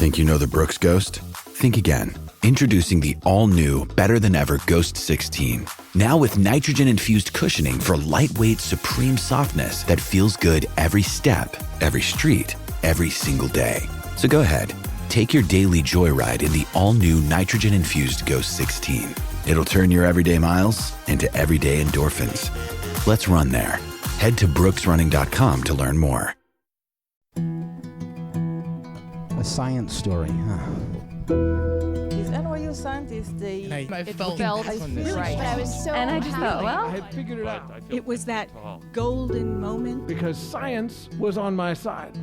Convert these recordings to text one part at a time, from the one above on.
Think you know the Brooks Ghost? Think again. Introducing the all-new, better-than-ever Ghost 16. Now with nitrogen-infused cushioning for lightweight, supreme softness that feels good every step, every street, every single day. So go ahead, take your daily joyride in the all-new nitrogen-infused Ghost 16. It'll turn your everyday miles into everyday endorphins. Let's run there. Head to brooksrunning.com to learn more. A science story, huh? These NYU scientists, I it felt right. But I was so And I just thought, well, I had figured it out It was that golden moment. because science was on my side.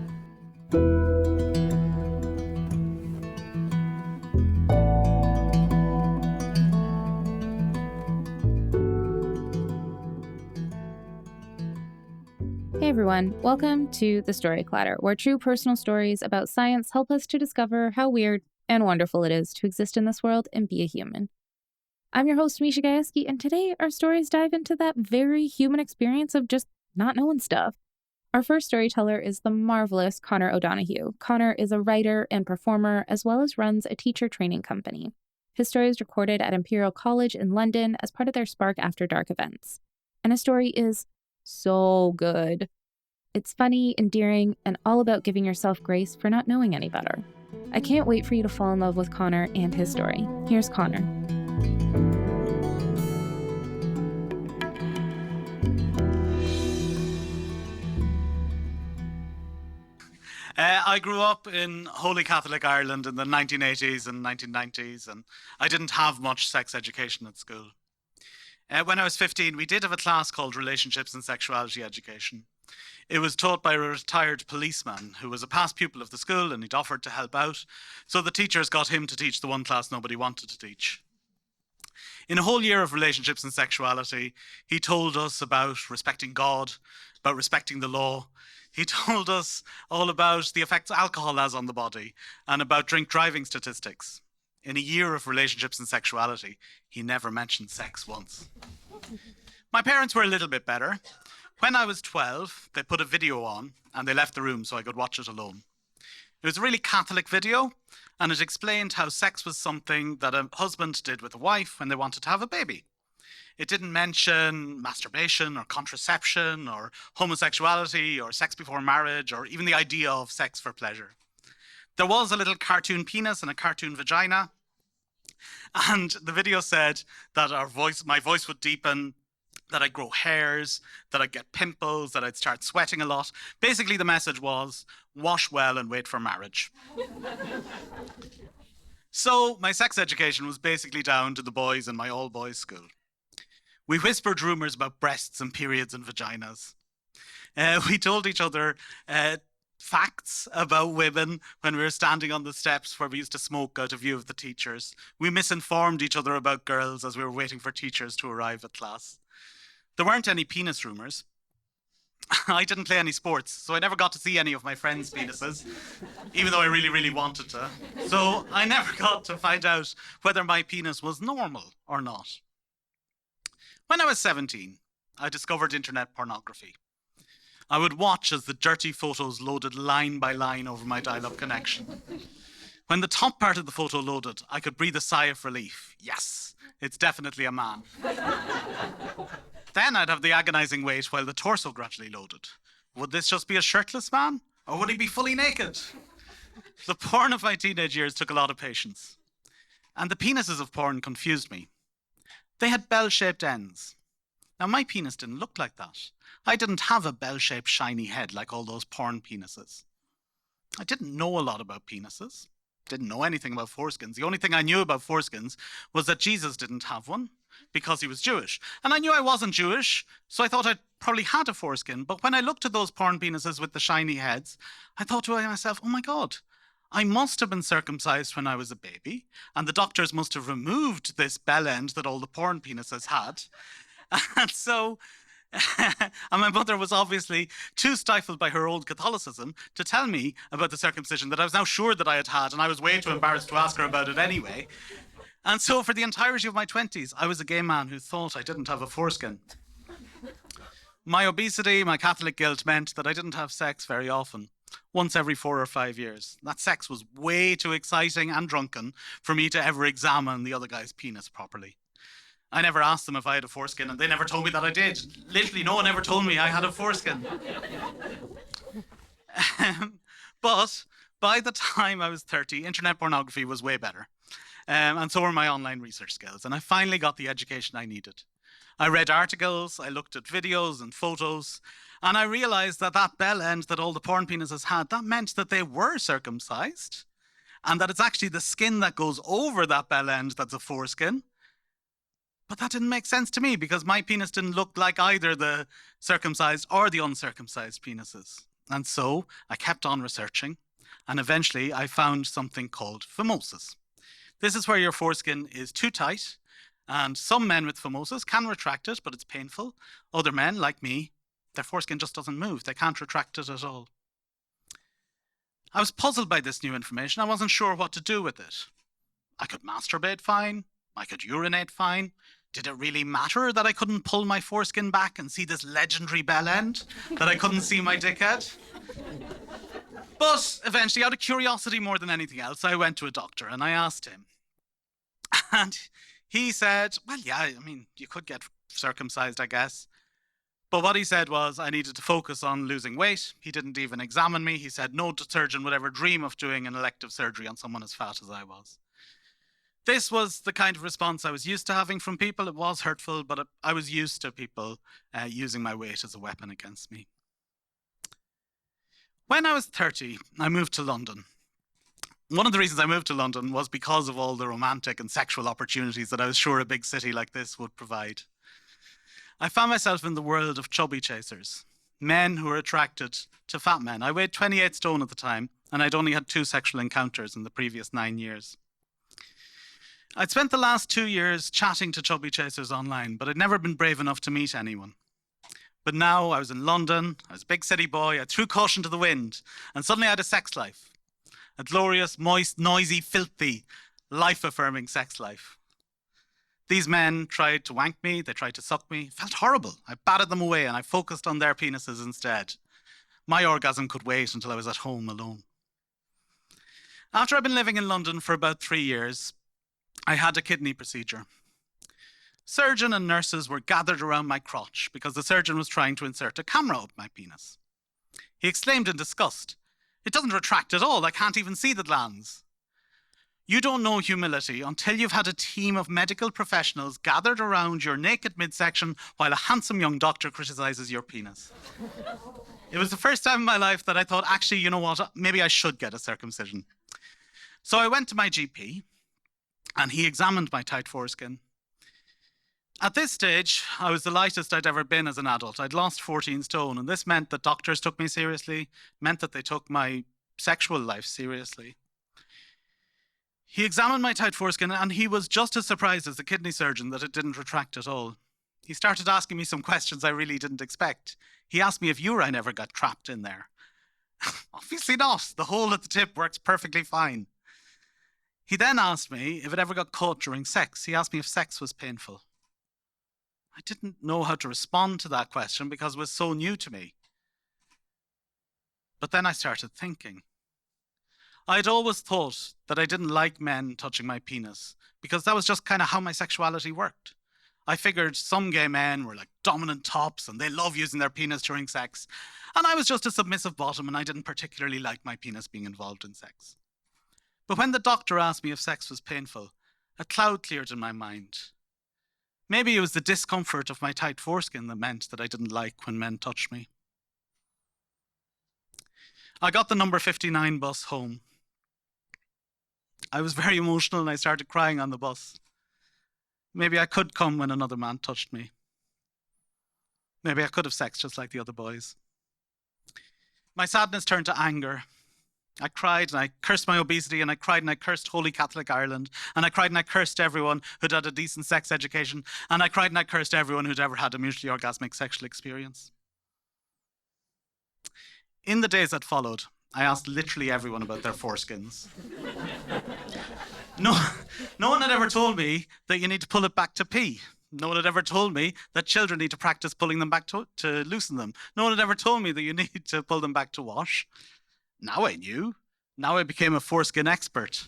hey everyone, welcome to The Story Clatter, where true personal stories about science help us to discover how weird and wonderful it is to exist in this world and be a human. I'm your host, Misha Gajewski, and today our stories dive into that very human experience of just not knowing stuff. Our first storyteller is the marvelous Connor O'Donoghue. Connor is a writer and performer, as well as runs a teacher training company. His story is recorded at Imperial College in London as part of their Spark After Dark events. And his story is so good. It's funny, endearing, and all about giving yourself grace for not knowing any better. I can't wait for you to fall in love with Connor and his story. Here's Connor. I grew up in Holy Catholic Ireland in the 1980s and 1990s, and I didn't have much sex education at school. When I was 15, we did have a class called Relationships and Sexuality Education. It was taught by a retired policeman who was a past pupil of the school, and he'd offered to help out. So the teachers got him to teach the one class nobody wanted to teach. In a whole year of relationships and sexuality, he told us about respecting God, about respecting the law. He told us all about the effects alcohol has on the body and about drink driving statistics. In a year of relationships and sexuality, he never mentioned sex once. My parents were a little bit better. When I was 12, they put a video on and they left the room so I could watch it alone. It was a really Catholic video, and it explained how sex was something that a husband did with a wife when they wanted to have a baby. It didn't mention masturbation or contraception or homosexuality or sex before marriage or even the idea of sex for pleasure. There was a little cartoon penis and a cartoon vagina, and the video said that my voice would deepen, that I'd grow hairs, that I'd get pimples, that I'd start sweating a lot. Basically, the message was, wash well and wait for marriage. So my sex education was basically down to the boys in my all-boys school. We whispered rumors about breasts and periods and vaginas. We told each other facts about women when we were standing on the steps where we used to smoke out of view of the teachers. We misinformed each other about girls as we were waiting for teachers to arrive at class. There weren't any penis rumors. I didn't play any sports, so I never got to see any of my friends' penises, even though I really, really wanted to. So I never got to find out whether my penis was normal or not. When I was 17, I discovered internet pornography. I would watch as the dirty photos loaded line by line over my dial-up connection. When the top part of the photo loaded, I could breathe a sigh of relief. Yes, it's definitely a man. Then I'd have the agonizing wait while the torso gradually loaded. Would this just be a shirtless man? Or would he be fully naked? The porn of my teenage years took a lot of patience. And the penises of porn confused me. They had bell-shaped ends. Now, my penis didn't look like that. I didn't have a bell-shaped shiny head like all those porn penises. I didn't know a lot about penises. Didn't know anything about foreskins. The only thing I knew about foreskins was that Jesus didn't have one because he was Jewish. And I knew I wasn't Jewish, so I thought I'd probably had a foreskin. But when I looked at those porn penises with the shiny heads, I thought to myself, oh my God, I must have been circumcised when I was a baby, and the doctors must have removed this bell end that all the porn penises had. And so, and my mother was obviously too stifled by her old Catholicism to tell me about the circumcision that I was now sure that I had had, and I was way too embarrassed to ask her about it anyway. And so for the entirety of my 20s, I was a gay man who thought I didn't have a foreskin. My obesity, my Catholic guilt meant that I didn't have sex very often. once every 4 or 5 years. That sex was way too exciting and drunken for me to ever examine the other guy's penis properly. I never asked them if I had a foreskin, and they never told me that I did. Literally, no one ever told me I had a foreskin. But by the time I was 30, internet pornography was way better. And so were my online research skills. And I finally got the education I needed. I read articles, I looked at videos and photos, and I realized that that bell end that all the porn penises had, that meant that they were circumcised, and that it's actually the skin that goes over that bell end that's a foreskin. But that didn't make sense to me because my penis didn't look like either the circumcised or the uncircumcised penises. And so I kept on researching, and eventually I found something called phimosis. This is where your foreskin is too tight, and some men with phimosis can retract it, but it's painful. Other men, like me, their foreskin just doesn't move. They can't retract it at all. I was puzzled by this new information. I wasn't sure what to do with it. I could masturbate fine. I could urinate fine. Did it really matter that I couldn't pull my foreskin back and see this legendary bell end? That I couldn't see my dickhead? But eventually, out of curiosity more than anything else, I went to a doctor and I asked him. And he said, well, yeah, I mean, you could get circumcised, I guess. But what he said was I needed to focus on losing weight. He didn't even examine me. He said no surgeon would ever dream of doing an elective surgery on someone as fat as I was. This was the kind of response I was used to having from people. It was hurtful, but I was used to people using my weight as a weapon against me. When I was 30, I moved to London. One of the reasons I moved to London was because of all the romantic and sexual opportunities that I was sure a big city like this would provide. I found myself in the world of chubby chasers, men who were attracted to fat men. I weighed 28 stone at the time, and I'd only had 2 sexual encounters in the previous 9 years. I'd spent the last 2 years chatting to chubby chasers online, but I'd never been brave enough to meet anyone. But now I was in London, I was a big city boy, I threw caution to the wind, and suddenly I had a sex life. A glorious, moist, noisy, filthy, life-affirming sex life. These men tried to wank me, they tried to suck me. It felt horrible. I batted them away and I focused on their penises instead. My orgasm could wait until I was at home alone. After I'd been living in London for about 3 years, I had a kidney procedure. Surgeon and nurses were gathered around my crotch because the surgeon was trying to insert a camera up my penis. He exclaimed in disgust, "It doesn't retract at all. I can't even see the glands." You don't know humility until you've had a team of medical professionals gathered around your naked midsection while a handsome young doctor criticizes your penis. It was the first time in my life that I thought, actually, you know what, maybe I should get a circumcision. So I went to my GP and he examined my tight foreskin. At this stage, I was the lightest I'd ever been as an adult. I'd lost 14 stone, and this meant that doctors took me seriously, meant that they took my sexual life seriously. He examined my tight foreskin, and he was just as surprised as the kidney surgeon that it didn't retract at all. He started asking me some questions I really didn't expect. He asked me if urine ever got trapped in there. Obviously not. The hole at the tip works perfectly fine. He then asked me if it ever got caught during sex. He asked me if sex was painful. I didn't know how to respond to that question because it was so new to me. But then I started thinking. I'd always thought that I didn't like men touching my penis because that was just kind of how my sexuality worked. I figured some gay men were like dominant tops and they love using their penis during sex. And I was just a submissive bottom and I didn't particularly like my penis being involved in sex. But when the doctor asked me if sex was painful, a cloud cleared in my mind. Maybe it was the discomfort of my tight foreskin that meant that I didn't like when men touched me. I got the number 59 bus home. I was very emotional and I started crying on the bus. Maybe I could come when another man touched me. Maybe I could have sex just like the other boys. My sadness turned to anger. I cried and I cursed my obesity and I cried and I cursed Holy Catholic Ireland and I cried and I cursed everyone who'd had a decent sex education and I cried and I cursed everyone who'd ever had a mutually orgasmic sexual experience. In the days that followed, I asked literally everyone about their foreskins. No one had ever told me that you need to pull it back to pee. No one had ever told me that children need to practice pulling them back to loosen them. No one had ever told me that you need to pull them back to wash. Now I knew. Now I became a foreskin expert.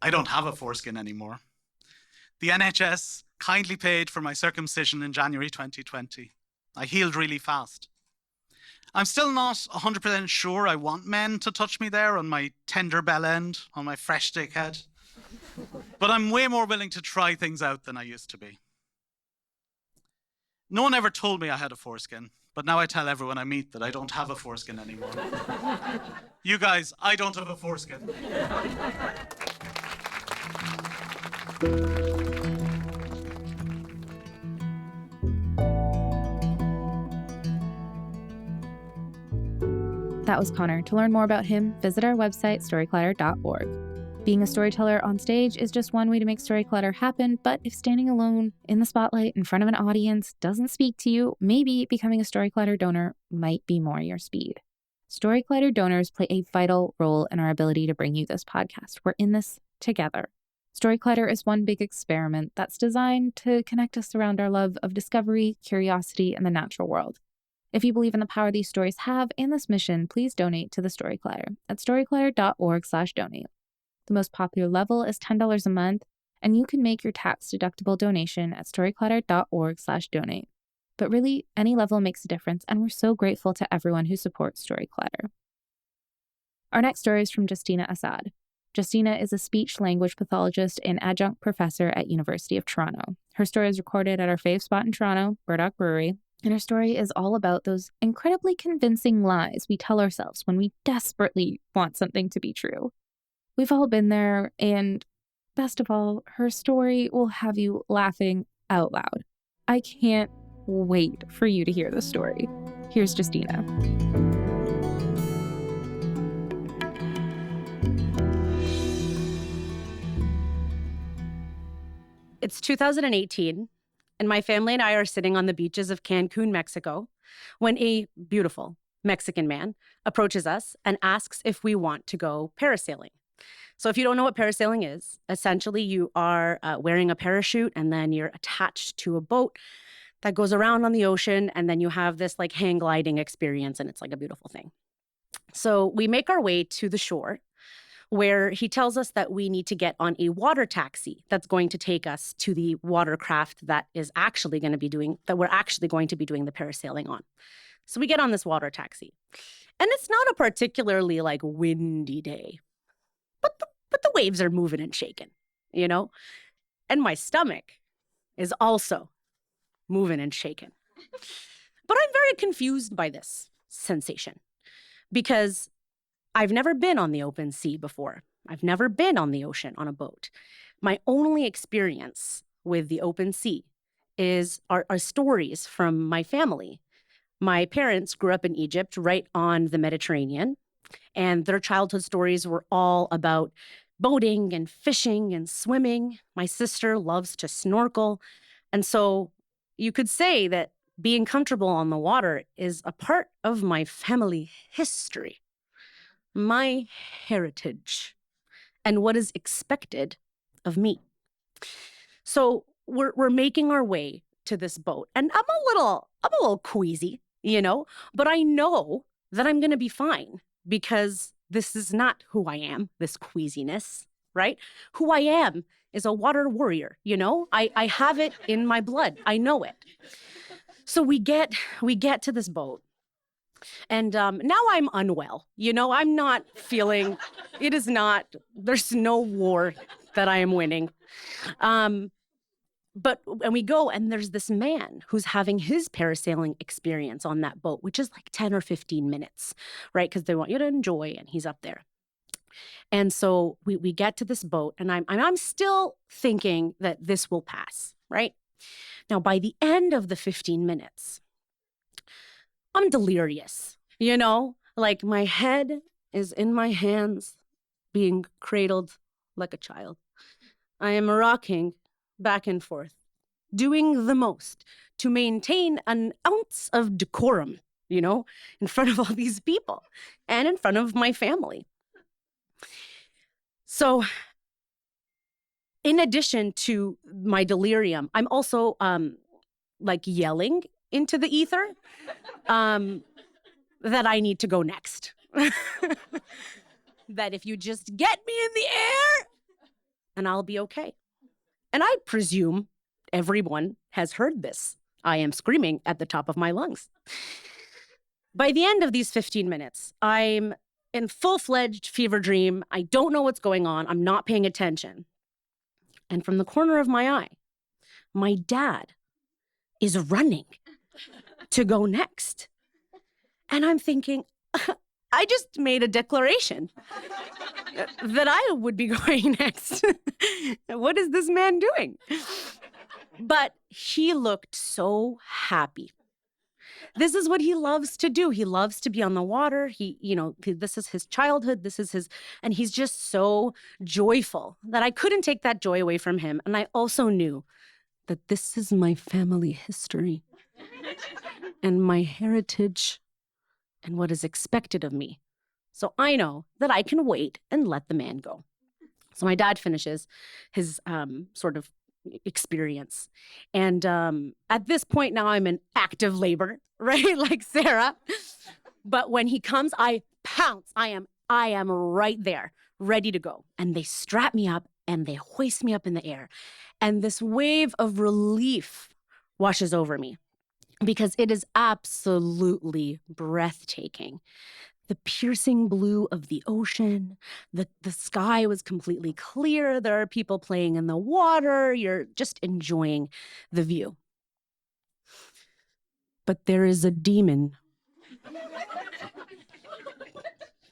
I don't have a foreskin anymore. The NHS kindly paid for my circumcision in January 2020. I healed really fast. I'm still not 100% sure I want men to touch me there on my tender bell end, on my fresh dick head. But I'm way more willing to try things out than I used to be. No one ever told me I had a foreskin, but now I tell everyone I meet that I don't have a foreskin anymore. You guys, I don't have a foreskin. That was Connor. To learn more about him, visit our website, storyclatter.org. Being a storyteller on stage is just one way to make story clutter happen, but if standing alone in the spotlight in front of an audience doesn't speak to you, maybe becoming a story clutter donor might be more your speed. Story clutter donors play a vital role in our ability to bring you this podcast. We're in this together. Story clutter is one big experiment that's designed to connect us around our love of discovery, curiosity, and the natural world. If you believe in the power these stories have and this mission, please donate to the Story Clutter at storyclatter.org/donate. The most popular level is $10 a month, and you can make your tax-deductible donation at storyclatter.org/donate. But really, any level makes a difference, and we're so grateful to everyone who supports Story Clutter. Our next story is from Justina Assaad. Justina is a speech-language pathologist and adjunct professor at University of Toronto. Her story is recorded at our fave spot in Toronto, Burdock Brewery, and her story is all about those incredibly convincing lies we tell ourselves when we desperately want something to be true. We've all been there, and best of all, her story will have you laughing out loud. I can't wait for you to hear the story. Here's Justina. It's 2018, and my family and I are sitting on the beaches of Cancun, Mexico, when a beautiful Mexican man approaches us and asks if we want to go parasailing. So if you don't know what parasailing is, essentially you are wearing a parachute and then you're attached to a boat that goes around on the ocean, and then you have this like hang gliding experience, and it's like a beautiful thing. So we make our way to the shore, where he tells us that we need to get on a water taxi that's going to take us to the watercraft that we're actually going to be doing the parasailing on. So we get on this water taxi, and it's not a particularly like windy day, but the waves are moving and shaking, you know? And my stomach is also moving and shaking. But I'm very confused by this sensation because I've never been on the open sea before. I've never been on the ocean on a boat. My only experience with the open sea are stories from my family. My parents grew up in Egypt, right on the Mediterranean, and their childhood stories were all about boating and fishing and swimming. My sister loves to snorkel. And so you could say that being comfortable on the water is a part of my family history, my heritage, and what is expected of me. So we're making our way to this boat, and I'm a little queasy, you know, but I know that I'm going to be fine because this is not who I am, this queasiness, right? Who I am is a water warrior, you know? I have it in my blood. I know it. So we get to this boat. And now I'm unwell. You know, I'm not feeling, there's no war that I am winning. And we go, and there's this man who's having his parasailing experience on that boat, which is like 10 or 15 minutes, right? Because they want you to enjoy, and he's up there. And so we get to this boat, and I'm still thinking that this will pass, right? Now, by the end of the 15 minutes, I'm delirious, you know, like my head is in my hands being cradled like a child. I am rocking back and forth, doing the most to maintain an ounce of decorum, you know, in front of all these people and in front of my family. So in addition to my delirium, I'm also like yelling into the ether. that I need to go next. That if you just get me in the air, and I'll be okay. And I presume everyone has heard this. I am screaming at the top of my lungs. By the end of these 15 minutes, I'm in full-fledged fever dream. I don't know what's going on. I'm not paying attention. And from the corner of my eye, my dad is running to go next. And I'm thinking, I just made a declaration that I would be going next. What is this man doing? But he looked so happy. This is what he loves to do. He loves to be on the water. This is his childhood. And he's just so joyful that I couldn't take that joy away from him. And I also knew that this is my family history and my heritage and what is expected of me. So I know that I can wait and let the man go. So my dad finishes his sort of experience. And at this point now I'm in active labor, right? Like Sarah. But when he comes, I pounce. I am right there, ready to go. And they strap me up and they hoist me up in the air. And this wave of relief washes over me because it is absolutely breathtaking. The piercing blue of the ocean, the sky was completely clear. There are people playing in the water. You're just enjoying the view. But there is a demon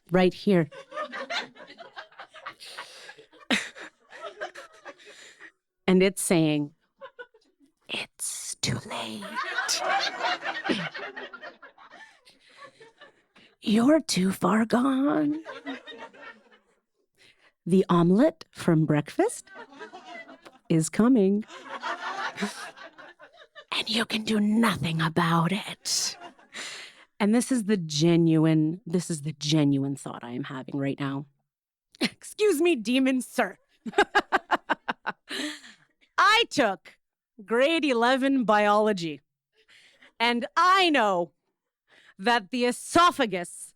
right here. And it's saying, it's too late. You're too far gone. The omelet from breakfast is coming. And you can do nothing about it. And this is the genuine thought I am having right now. Excuse me, demon sir. I took grade 11 biology, and I know that the esophagus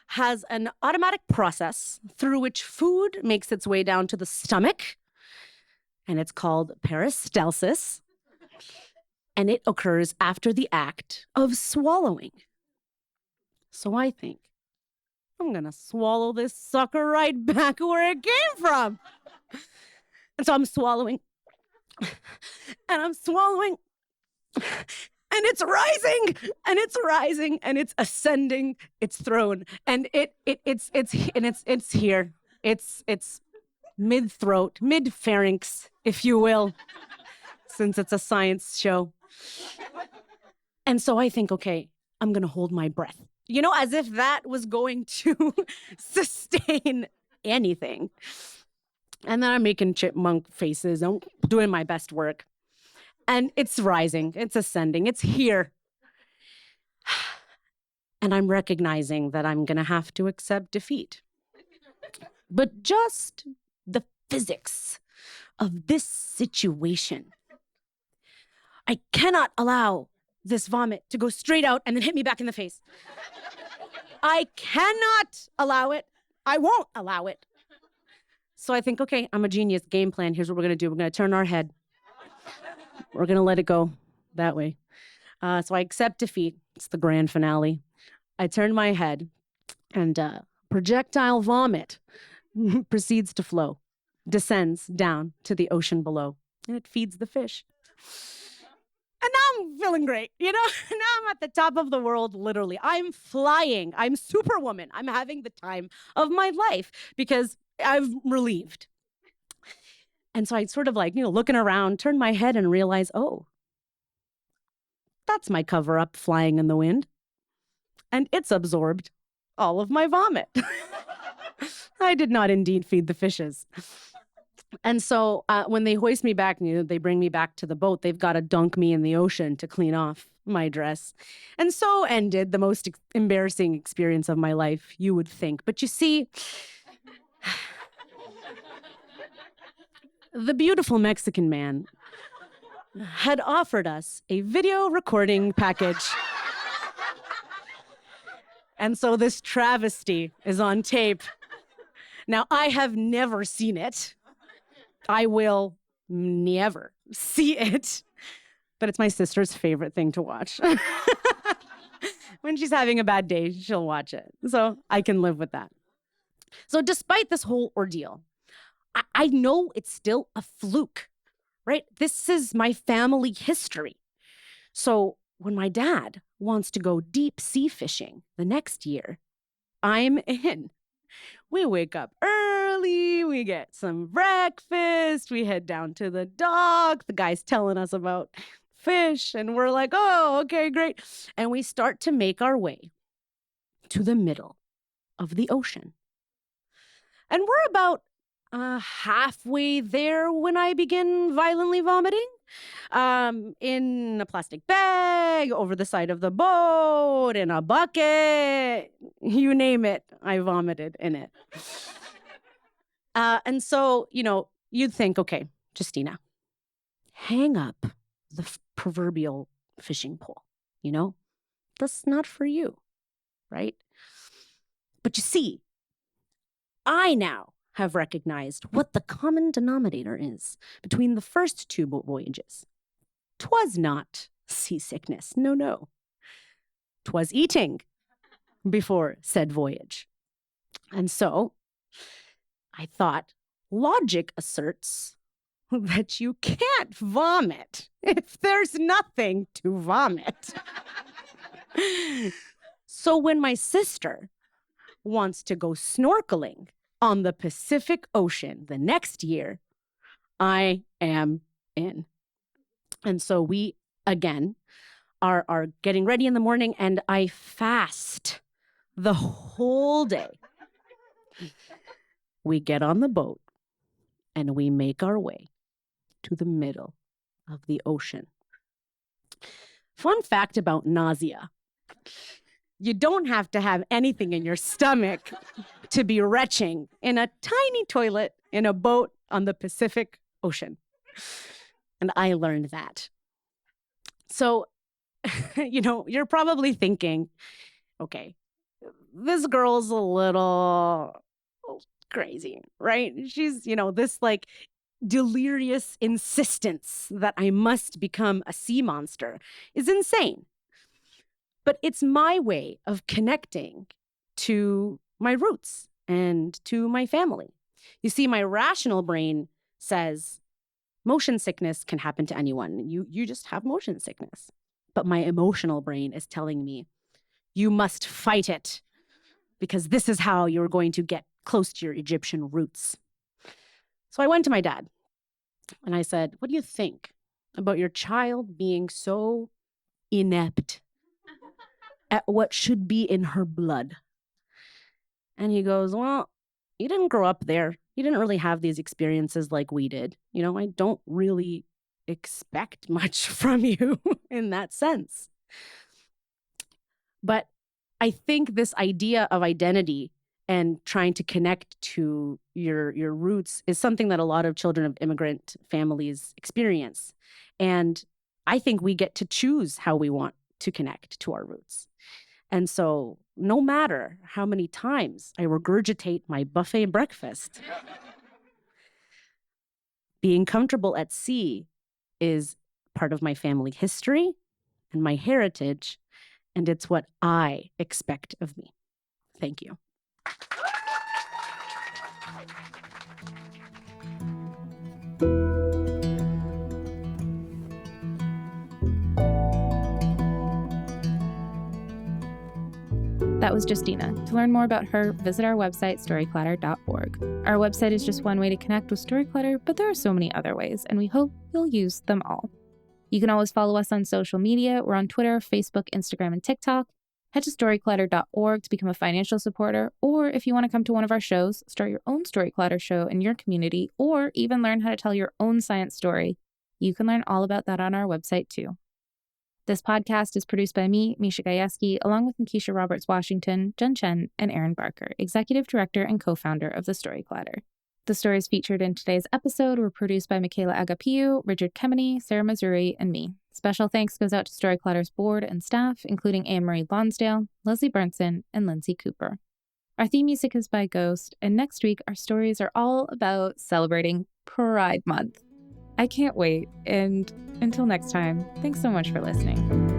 has an automatic process through which food makes its way down to the stomach, and it's called peristalsis, and it occurs after the act of swallowing. So I think, I'm gonna swallow this sucker right back where it came from. And so I'm swallowing, and I'm swallowing, and it's rising, and it's rising, and it's ascending its throne, and it's here. It's mid-throat, mid-pharynx, if you will, since it's a science show. And so I think, okay, I'm gonna hold my breath. You know, as if that was going to sustain anything. And then I'm making chipmunk faces. I'm doing my best work. And it's rising. It's ascending. It's here. And I'm recognizing that I'm going to have to accept defeat. But just the physics of this situation. I cannot allow this vomit to go straight out and then hit me back in the face. I cannot allow it. I won't allow it. So I think, okay, I'm a genius. Game plan. Here's what we're going to do. We're going to turn our head. We're going to let it go that way. So I accept defeat. It's the grand finale. I turn my head, and projectile vomit proceeds to flow, descends down to the ocean below, and it feeds the fish. And now I'm feeling great, you know? Now I'm at the top of the world, literally. I'm flying. I'm Superwoman. I'm having the time of my life because I'm relieved. And so I sort of looking around, turn my head and realize, oh, that's my cover-up flying in the wind. And it's absorbed all of my vomit. I did not indeed feed the fishes. And so when they hoist me back, they bring me back to the boat, they've got to dunk me in the ocean to clean off my dress. And so ended the most embarrassing experience of my life, you would think. But you see, the beautiful Mexican man had offered us a video recording package. And so this travesty is on tape. Now, I have never seen it. I will never see it. But it's my sister's favorite thing to watch. When she's having a bad day, she'll watch it. So I can live with that. So despite this whole ordeal, I know it's still a fluke, right? This is my family history. So when my dad wants to go deep sea fishing the next year, I'm in. We wake up early, we get some breakfast, we head down to the dock. The guy's telling us about fish, and we're like, oh, okay, great. And we start to make our way to the middle of the ocean. And we're about halfway there when I begin violently vomiting in a plastic bag, over the side of the boat, in a bucket, you name it, I vomited in it. And so, you'd think, okay, Justina, hang up the proverbial fishing pole, That's not for you, right? But you see, I now have recognized what the common denominator is between the first two voyages. 'Twas not seasickness, no. 'Twas eating before said voyage. And so I thought, logic asserts that you can't vomit if there's nothing to vomit. So when my sister wants to go snorkeling on the Pacific Ocean the next year, I am in. And so we, again, are getting ready in the morning, and I fast the whole day. We get on the boat, and we make our way to the middle of the ocean. Fun fact about nausea. You don't have to have anything in your stomach to be retching in a tiny toilet in a boat on the Pacific Ocean. And I learned that. So, you're probably thinking, okay, this girl's a little crazy, right? She's, this like delirious insistence that I must become a sea monster is insane. But it's my way of connecting to my roots and to my family. You see, my rational brain says motion sickness can happen to anyone. You just have motion sickness. But my emotional brain is telling me, you must fight it, because this is how you're going to get close to your Egyptian roots. So I went to my dad and I said, what do you think about your child being so inept at what should be in her blood? And he goes, well, you didn't grow up there. You didn't really have these experiences like we did. I don't really expect much from you in that sense. But I think this idea of identity and trying to connect to your roots is something that a lot of children of immigrant families experience. And I think we get to choose how we want to connect to our roots. And so no matter how many times I regurgitate my buffet breakfast, being comfortable at sea is part of my family history and my heritage, and it's what I expect of me. Thank you. That was Justina. To learn more about her, visit our website, storyclatter.org. Our website is just one way to connect with Storyclatter, but there are so many other ways, and we hope you'll use them all. You can always follow us on social media. We're on Twitter, Facebook, Instagram, and TikTok. Head to storyclatter.org to become a financial supporter, or if you want to come to one of our shows, start your own Storyclatter show in your community, or even learn how to tell your own science story. You can learn all about that on our website, too. This podcast is produced by me, Misha Gajewski, along with Nikisha Roberts-Washington, Jen Chen, and Aaron Barker, Executive Director and Co-Founder of the Storyclatter. The stories featured in today's episode were produced by Michaela Agapiu, Richard Kemeny, Sarah Mazuri, and me, Special thanks goes out to Storyclatter's board and staff, including Anne-Marie Lonsdale, Leslie Burnson, and Lindsay Cooper. Our theme music is by Ghost, and next week our stories are all about celebrating Pride Month. I can't wait, and until next time, thanks so much for listening.